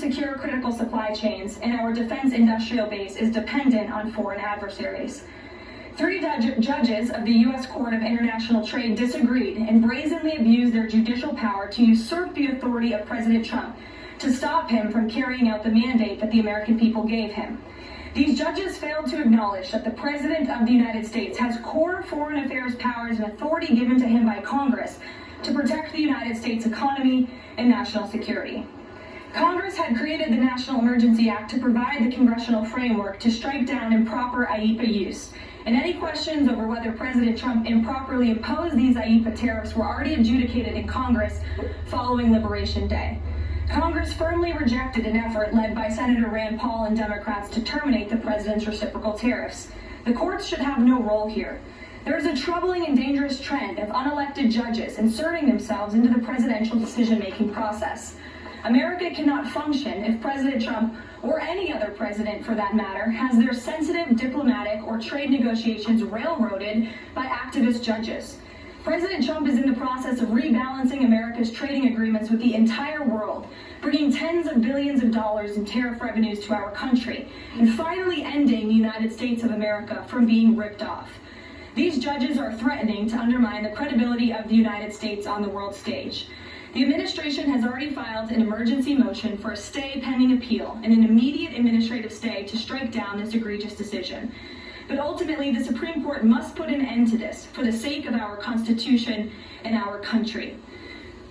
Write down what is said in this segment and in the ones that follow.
secure critical supply chains, and our defense industrial base is dependent on foreign adversaries. 3 judges of the U.S. Court of International Trade disagreed and brazenly abused their judicial power to usurp the authority of President Trump to stop him from carrying out the mandate that the American people gave him. These judges failed to acknowledge that the President of the United States has core foreign affairs powers and authority given to him by Congress to protect the United States economy and national security. Congress had created the National Emergency Act to provide the congressional framework to strike down improper IEEPA use. And any questions over whether President Trump improperly imposed these IEEPA tariffs were already adjudicated in Congress following Liberation Day. Congress firmly rejected an effort led by Senator Rand Paul and Democrats to terminate the president's reciprocal tariffs. The courts should have no role here. There is a troubling and dangerous trend of unelected judges inserting themselves into the presidential decision-making process. America cannot function if President Trump, or any other president for that matter, has their sensitive diplomatic or trade negotiations railroaded by activist judges. President Trump is in the process of rebalancing America's trading agreements with the entire world, bringing tens of billions of dollars in tariff revenues to our country, and finally ending the United States of America from being ripped off. These judges are threatening to undermine the credibility of the United States on the world stage. The administration has already filed an emergency motion for a stay pending appeal and an immediate administrative stay to strike down this egregious decision. But ultimately, the Supreme Court must put an end to this for the sake of our Constitution and our country.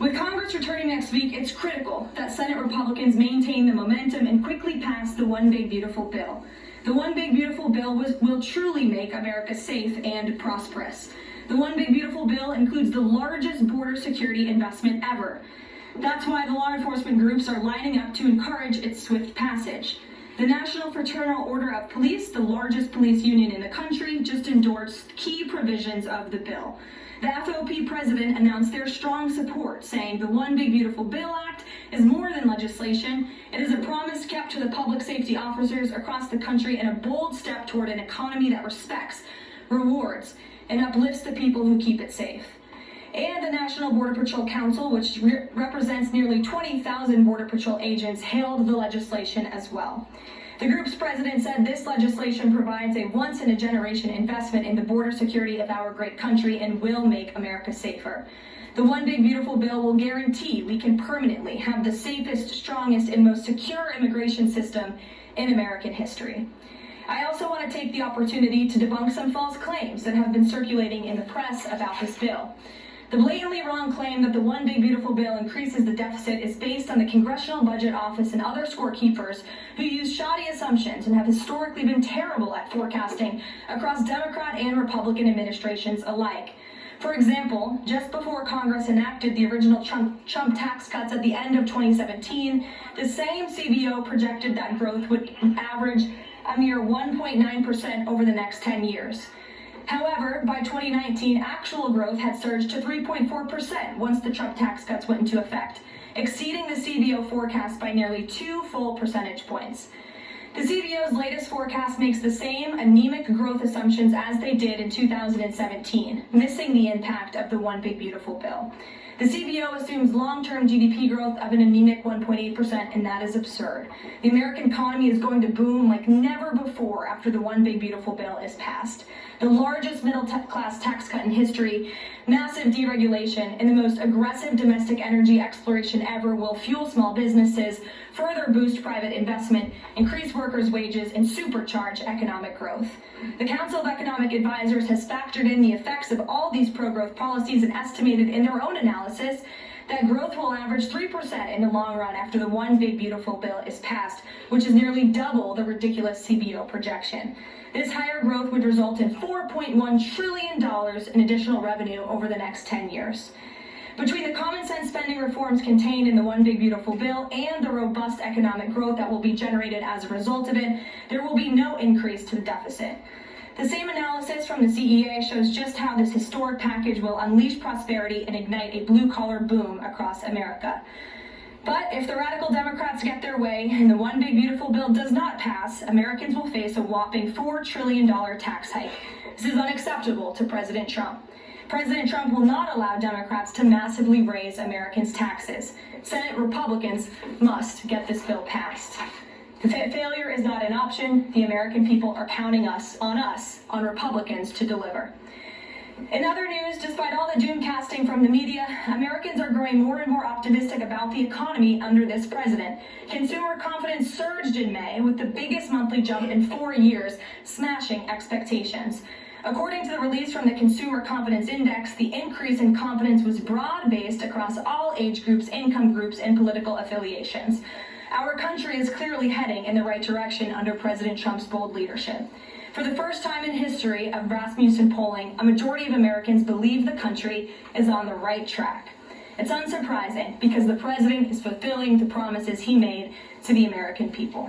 With Congress returning next week, it's critical that Senate Republicans maintain the momentum and quickly pass the One Big Beautiful Bill. The One Big Beautiful Bill will truly make America safe and prosperous. The One Big Beautiful Bill includes the largest border security investment ever. That's why the law enforcement groups are lining up to encourage its swift passage. The National Fraternal Order of Police, the largest police union in the country, just endorsed key provisions of the bill. The FOP president announced their strong support, saying the One Big Beautiful Bill Act is more than legislation. It is a promise kept to the public safety officers across the country and a bold step toward an economy that respects, rewards, and uplifts the people who keep it safe. And the National Border Patrol Council, which represents nearly 20,000 Border Patrol agents, hailed the legislation as well. The group's president said this legislation provides a once-in-a-generation investment in the border security of our great country and will make America safer. The One Big Beautiful Bill will guarantee we can permanently have the safest, strongest, and most secure immigration system in American history. I also want to take the opportunity to debunk some false claims that have been circulating in the press about this bill. The blatantly wrong claim that the One Big Beautiful Bill increases the deficit is based on the Congressional Budget Office and other scorekeepers who use shoddy assumptions and have historically been terrible at forecasting across Democrat and Republican administrations alike. For example, just before Congress enacted the original Trump tax cuts at the end of 2017, the same CBO projected that growth would average a mere 1.9% over the next 10 years. However, by 2019, actual growth had surged to 3.4% once the Trump tax cuts went into effect, exceeding the CBO forecast by nearly 2 full percentage points. The CBO's latest forecast makes the same anemic growth assumptions as they did in 2017, missing the impact of the One Big Beautiful Bill. The CBO assumes long-term GDP growth of an anemic 1.8%, and that is absurd. The American economy is going to boom like never before after the One Big Beautiful Bill is passed. The largest middle-class tax cut in history, massive deregulation, and the most aggressive domestic energy exploration ever will fuel small businesses, further boost private investment, increase workers' wages, and supercharge economic growth. The Council of Economic Advisors has factored in the effects of all these pro-growth policies and estimated in their own analysis that growth will average 3% in the long run after the One Big Beautiful Bill is passed, which is nearly double the ridiculous CBO projection. This higher growth would result in $4.1 trillion in additional revenue over the next 10 years. Between the common sense spending reforms contained in the One Big Beautiful Bill and the robust economic growth that will be generated as a result of it, there will be no increase to the deficit. The same analysis from the CEA shows just how this historic package will unleash prosperity and ignite a blue-collar boom across America. But if the radical Democrats get their way and the One Big Beautiful Bill does not pass, Americans will face a whopping $4 trillion tax hike. This is unacceptable to President Trump. President Trump will not allow Democrats to massively raise Americans' taxes. Senate Republicans must get this bill passed. Failure is not an option. The American people are counting on Republicans to deliver. In other news, despite all the doom casting from the media, Americans are growing more and more optimistic about the economy under this president. Consumer confidence surged in May with the biggest monthly jump in 4 years, smashing expectations. According to the release from the Consumer Confidence Index, the increase in confidence was broad-based across all age groups, income groups, and political affiliations. Our country is clearly heading in the right direction under President Trump's bold leadership. For the first time in history of Rasmussen polling, a majority of Americans believe the country is on the right track. It's unsurprising because the president is fulfilling the promises he made to the American people.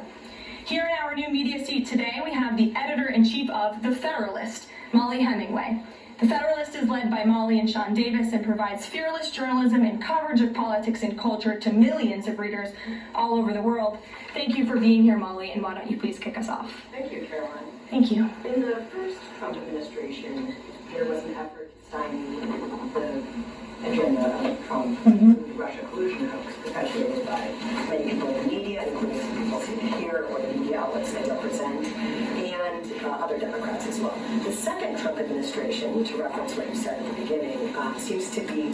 Here in our new media seat today, we have the editor-in-chief of The Federalist, Molly Hemingway. The Federalist is led by Molly and Sean Davis and provides fearless journalism and coverage of politics and culture to millions of readers all over the world. Thank you for being here, Molly, and why don't you please kick us off? Thank you, Caroline. Thank you. In the first Trump administration, there was an effort to stymie the agenda of Trump, the Russia collusion hoax, perpetuated by many people in the media, including some people sitting here or the media outlets they represent, and other Democrats as well. The second Trump administration, to reference what you said at the beginning, seems to be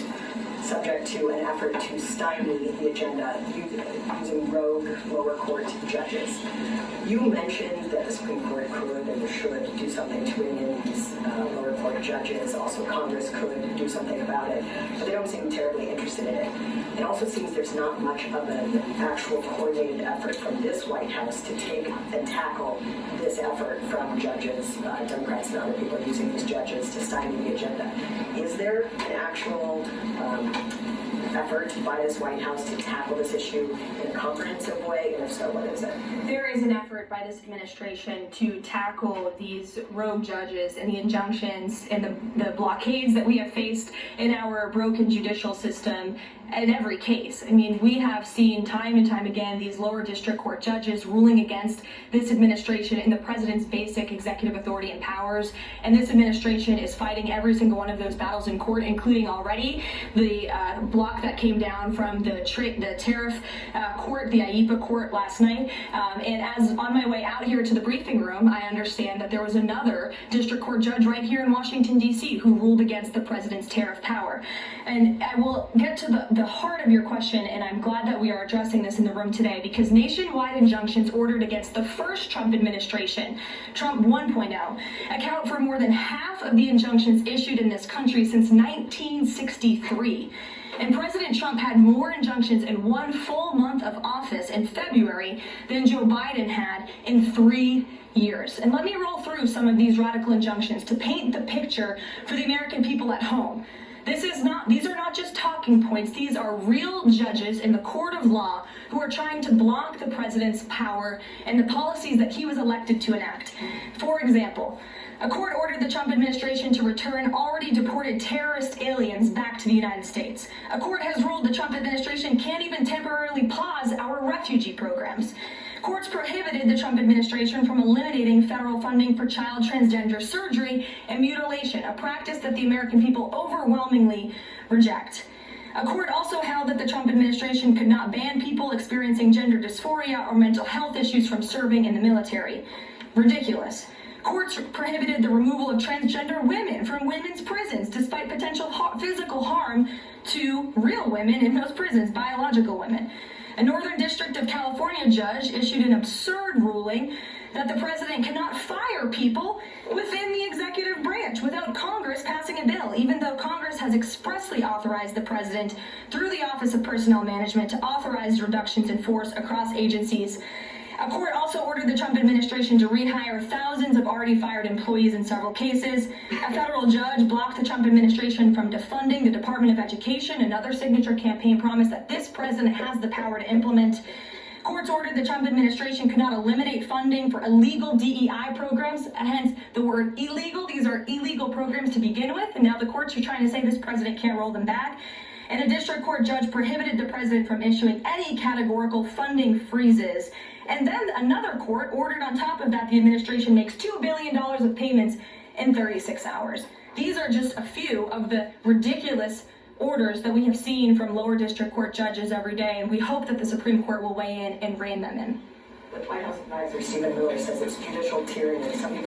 subject to an effort to stymie the agenda using rogue lower court judges. You mentioned that the Supreme Court could and should do something to bring in these lower court judges. Also, Congress could do something about it, but they don't seem terribly interested in it. It also seems there's not much of an actual coordinated effort from this White House to take and tackle this effort from judges, Democrats and other people using these judges to stymie the agenda. Is there an actual effort by this White House to tackle this issue in a comprehensive way, and if so, what is it? There is an effort by this administration to tackle these rogue judges and the injunctions and the blockades that we have faced in our broken judicial system in every case. I mean, we have seen time and time again these lower district court judges ruling against this administration in the president's basic executive authority and powers, and this administration is fighting every single one of those battles in court, including already the block that came down from the tariff court, the IEPA court last night. And as on my way out here to the briefing room, I understand that there was another district court judge right here in Washington, D.C. who ruled against the president's tariff power. And I will get to the heart of your question, and I'm glad that we are addressing this in the room today, because nationwide injunctions ordered against the first Trump administration, Trump 1.0, account for more than half of the injunctions issued in this country since 1963. And President Trump had more injunctions in one full month of office in February than Joe Biden had in 3 years. And let me roll through some of these radical injunctions to paint the picture for the American people at home. These are not just talking points. These are real judges in the court of law who are trying to block the president's power and the policies that he was elected to enact. For example, a court ordered the Trump administration to return already deported terrorist aliens back to the United States. A court has ruled the Trump administration can't even temporarily pause our refugee programs. Courts prohibited the Trump administration from eliminating federal funding for child transgender surgery and mutilation, a practice that the American people overwhelmingly reject. A court also held that the Trump administration could not ban people experiencing gender dysphoria or mental health issues from serving in the military. Ridiculous. Courts prohibited the removal of transgender women from women's prisons, despite potential physical harm to real women in those prisons, biological women. A Northern District of California judge issued an absurd ruling that the president cannot fire people within the executive branch without Congress passing a bill, even though Congress has expressly authorized the president through the Office of Personnel Management to authorize reductions in force across agencies. A court also ordered the Trump administration to rehire thousands of already fired employees in several cases. A federal judge blocked the Trump administration from defunding the Department of Education, another signature campaign promise that this president has the power to implement. Courts ordered the Trump administration could not eliminate funding for illegal DEI programs, hence the word illegal. These are illegal programs to begin with, and now the courts are trying to say this president can't roll them back. And a district court judge prohibited the president from issuing any categorical funding freezes. And then another court ordered on top of that the administration makes $2 billion of payments in 36 hours. These are just a few of the ridiculous orders that we have seen from lower district court judges every day, and we hope that the Supreme Court will weigh in and rein them in. The White House advisor Stephen Miller says it's judicial tyranny. Some